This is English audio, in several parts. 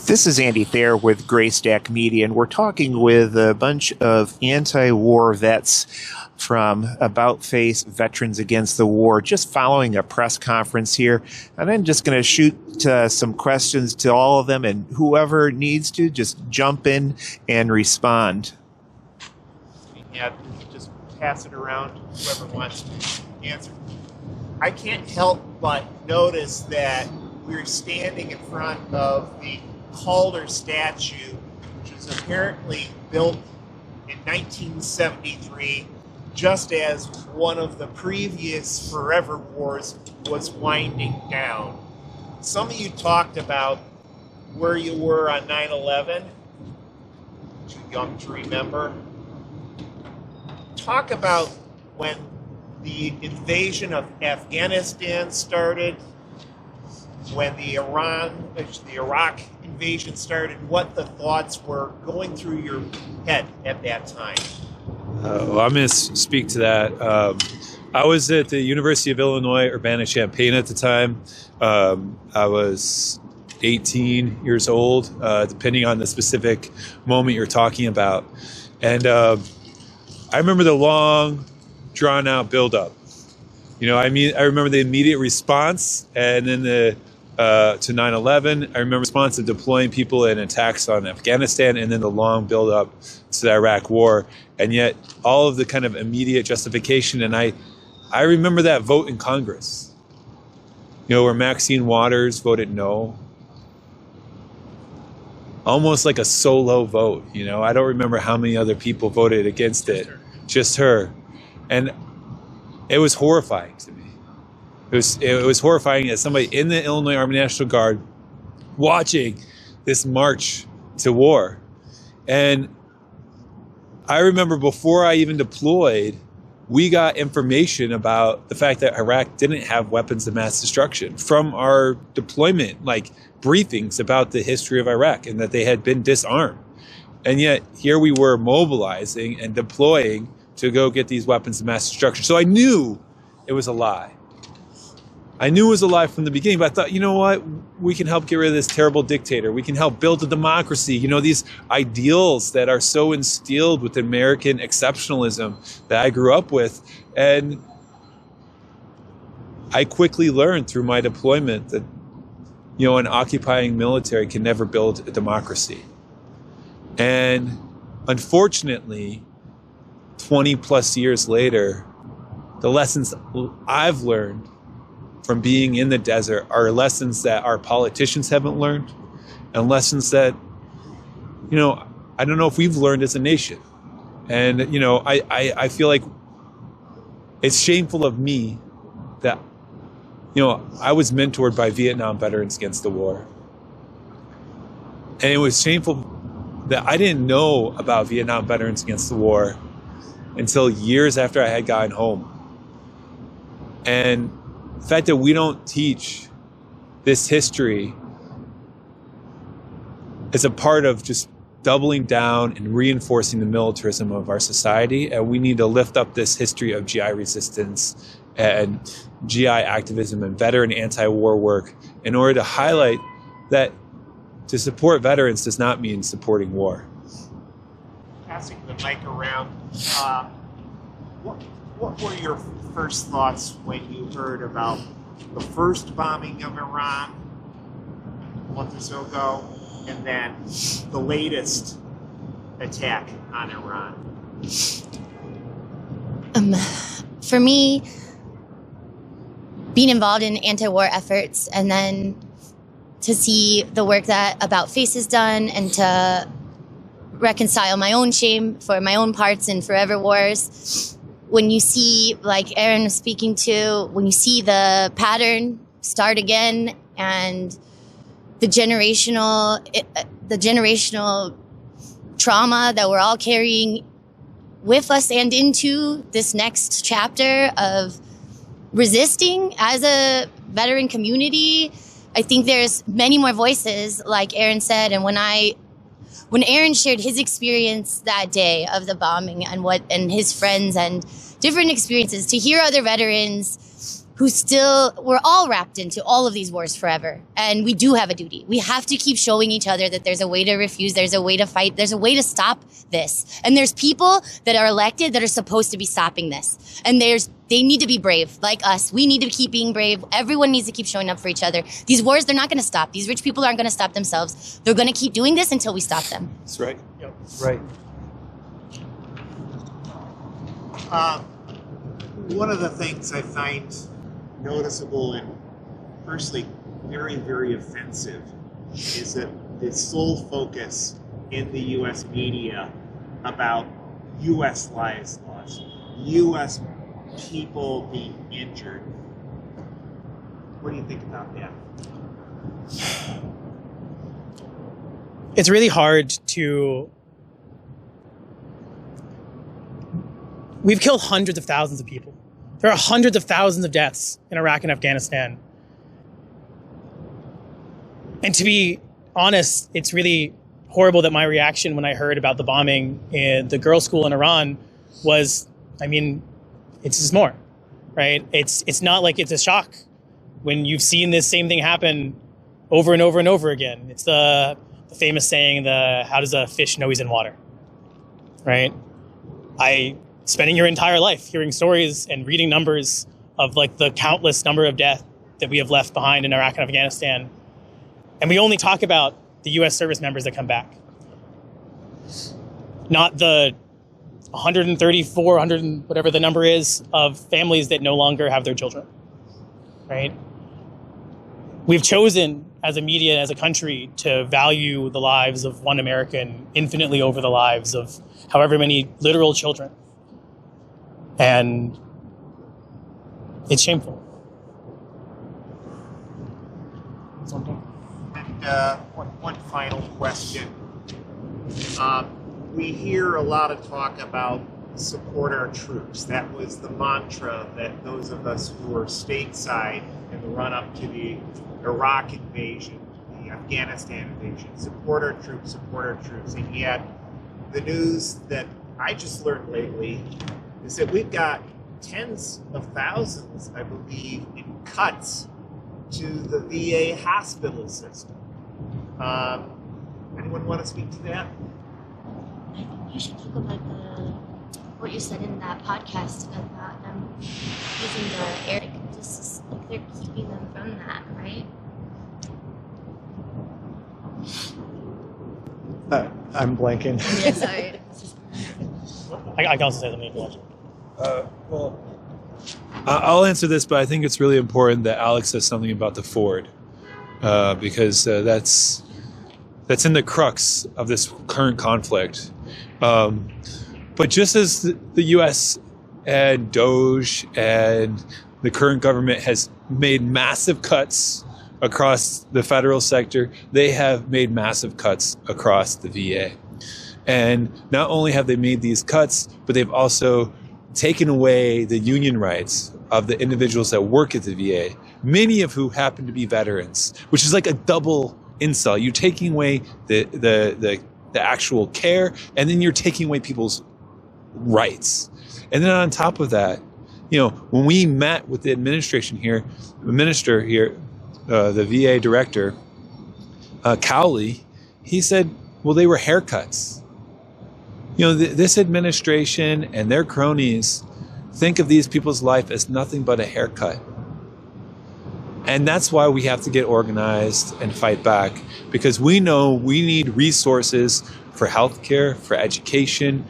This is Andy Thayer with Graystack Media, and we're talking with a bunch of anti-war vets from About Face Veterans Against the War, just following a press conference here. And I'm just going to shoot some questions to all of them, and whoever needs to, just jump in and respond. Yeah, just pass it around, whoever wants to answer. I can't help but notice that we're standing in front of the Calder statue, which was apparently built in 1973, just as one of the previous Forever Wars was winding down. Some of you talked about where you were on 9/11, too young to remember. Talk about when the invasion of Afghanistan started, when the Iraq invasion started, what the thoughts were going through your head at that time. Well, I'm going to speak to that. I was at the University of Illinois, Urbana-Champaign at the time. I was 18 years old, depending on the specific moment you're talking about. And I remember the long, drawn-out buildup. I remember the immediate response, and then to 9/11. I remember response of deploying people in attacks on Afghanistan, and then the long build up to the Iraq war, and yet all of the kind of immediate justification. And I remember that vote in Congress, where Maxine Waters voted no, almost like a solo vote. I don't remember how many other people voted against it, just her. And it was horrifying to me. It was horrifying as somebody in the Illinois Army National Guard watching this march to war. And I remember before I even deployed, we got information about the fact that Iraq didn't have weapons of mass destruction from our deployment, like briefings about the history of Iraq, and that they had been disarmed. And yet here we were mobilizing and deploying to go get these weapons of mass destruction. So I knew it was a lie. I knew it was a lie from the beginning, but I thought, you know what? We can help get rid of this terrible dictator. We can help build a democracy. These ideals that are so instilled with American exceptionalism that I grew up with. And I quickly learned through my deployment that, an occupying military can never build a democracy. And unfortunately, 20 plus years later, the lessons I've learned from being in the desert are lessons that our politicians haven't learned, and lessons that, I don't know if we've learned as a nation. And, I feel like it's shameful of me that, I was mentored by Vietnam Veterans Against the War. And it was shameful that I didn't know about Vietnam Veterans Against the War until years after I had gotten home. And the fact that we don't teach this history is a part of just doubling down and reinforcing the militarism of our society. And we need to lift up this history of GI resistance and GI activism and veteran anti-war work in order to highlight that to support veterans does not mean supporting war. Passing the mic around, what were your first thoughts when you heard about the first bombing of Iran a month or so ago, and then the latest attack on Iran? For me, being involved in anti-war efforts, and then to see the work that About Face has done, and to reconcile my own shame for my own parts in Forever Wars. When you see, like Aaron was speaking to, when you see the pattern start again, and the generational trauma that we're all carrying with us and into this next chapter of resisting as a veteran community, I think there's many more voices, like Aaron said. And when Aaron shared his experience that day of the bombing and his friends and different experiences, to hear other veterans we're all wrapped into all of these wars forever. And we do have a duty. We have to keep showing each other that there's a way to refuse, there's a way to fight, there's a way to stop this. And there's people that are elected that are supposed to be stopping this. And they need to be brave, like us. We need to keep being brave. Everyone needs to keep showing up for each other. These wars, they're not going to stop. These rich people aren't going to stop themselves. They're going to keep doing this until we stop them. That's right. Yep. Right. One of the things I find noticeable and personally very, very offensive is that the sole focus in the U.S. media about U.S. lives lost, U.S. people being injured. What do you think about that? It's really hard to... We've killed hundreds of thousands of people. There are hundreds of thousands of deaths in Iraq and Afghanistan. And to be honest, it's really horrible that my reaction when I heard about the bombing in the girls' school in Iran was, I mean, it's just more, right? It's not like it's a shock when you've seen this same thing happen over and over and over again. It's the famous saying, how does a fish know he's in water, right? Spending your entire life hearing stories and reading numbers of like the countless number of deaths that we have left behind in Iraq and Afghanistan. And we only talk about the U.S. service members that come back. Not the 134, 100, whatever the number is, of families that no longer have their children, right? We've chosen as a media, as a country, to value the lives of one American infinitely over the lives of however many literal children. And it's shameful. And one final question. We hear a lot of talk about support our troops. That was the mantra that those of us who were stateside in the run-up to the Iraq invasion, the Afghanistan invasion, support our troops, support our troops. And yet, the news that I just learned lately is that we've got tens of thousands, I believe, in cuts to the VA hospital system. Anyone want to speak to that? I think you should talk about what you said in that podcast about them using the air, just like they're keeping them from that, right? I'm blanking. Yeah, sorry. I can also say something if you want. Well, I'll answer this, but I think it's really important that Alex says something about the Ford, because that's in the crux of this current conflict. But just as the U.S. and Doge and the current government has made massive cuts across the federal sector, they have made massive cuts across the VA. And not only have they made these cuts, but they've also taken away the union rights of the individuals that work at the VA, many of who happen to be veterans, which is like a double insult. You're taking away the actual care, and then you're taking away people's rights. And then on top of that, when we met with the administration here, the minister here, the VA director, Cowley, he said, well, they were haircuts. This administration and their cronies think of these people's life as nothing but a haircut. And that's why we have to get organized and fight back, because we know we need resources for healthcare, for education,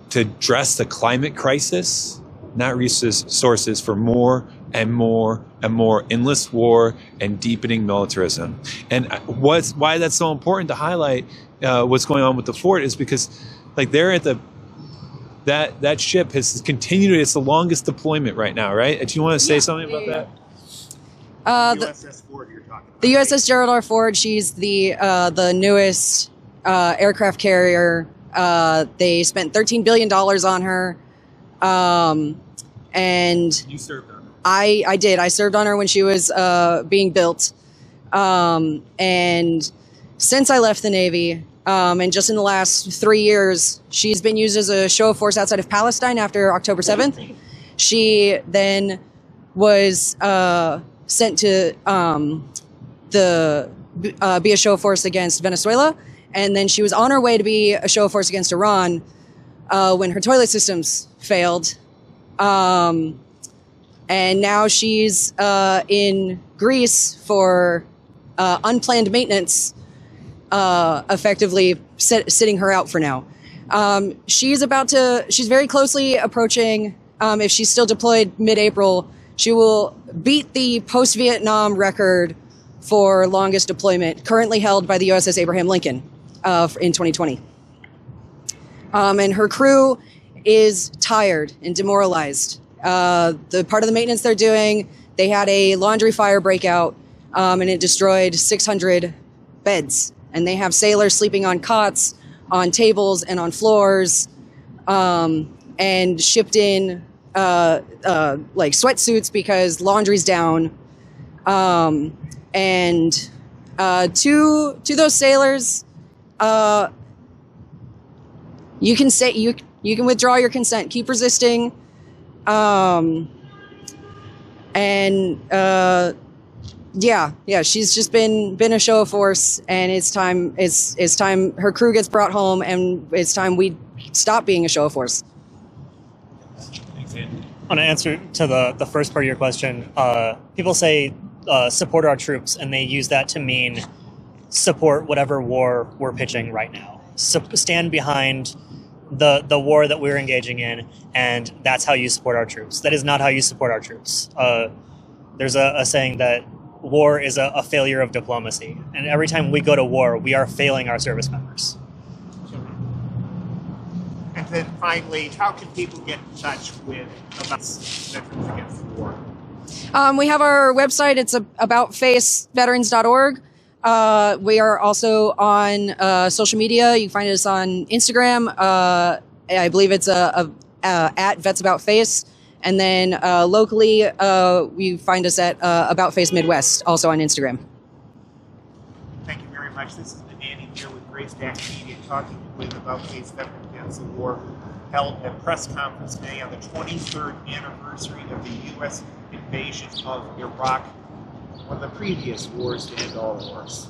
to address the climate crisis, not resources for more and more and more endless war and deepening militarism. And why that's so important to highlight what's going on with the Ford is because they're at that ship has continued. It's the longest deployment right now, right? Do you want to say something about that? The USS Ford you're talking about. The USS Gerald R. Ford, she's the newest aircraft carrier. They spent $13 billion on her. And You served on it. I did. I served on her when she was being built. And since I left the Navy, and just in the last 3 years, she's been used as a show of force outside of Palestine after October 7th. She then was sent to be a show force against Venezuela, and then she was on her way to be a show force against Iran when her toilet systems failed. And now she's in Greece for unplanned maintenance, effectively sitting her out for now. She's very closely approaching, if she's still deployed mid-April, she will beat the post-Vietnam record for longest deployment, currently held by the USS Abraham Lincoln in 2020. And her crew is tired and demoralized. The part of the maintenance they're doing, they had a laundry fire breakout, and it destroyed 600 beds. And they have sailors sleeping on cots, on tables, and on floors, and shipped in like sweatsuits because laundry's down. And to those sailors, you can say you can withdraw your consent. Keep resisting. Yeah, she's just been a show of force, and it's time her crew gets brought home, and it's time we stop being a show of force. On an answer to the first part of your question, people say support our troops, and they use that to mean support whatever war we're pitching right now. Stand behind the war that we're engaging in, and that's how you support our troops. That is not how you support our troops. There's a saying that war is a failure of diplomacy, and every time we go to war, we are failing our service members. And then finally, how can people get in touch with about Veterans Against the War? We have our website. It's aboutfaceveterans.org. We are also on social media. You can find us on Instagram. I believe it's at Vets About Face. And then locally, you find us at About Face Midwest, also on Instagram. Thank you very much. This is Annie here with Graystack Media, talking with About Face Veterans Against the War, held at press conference May on the 23rd anniversary of the U.S. invasion of Iraq, one of the previous wars to end all wars.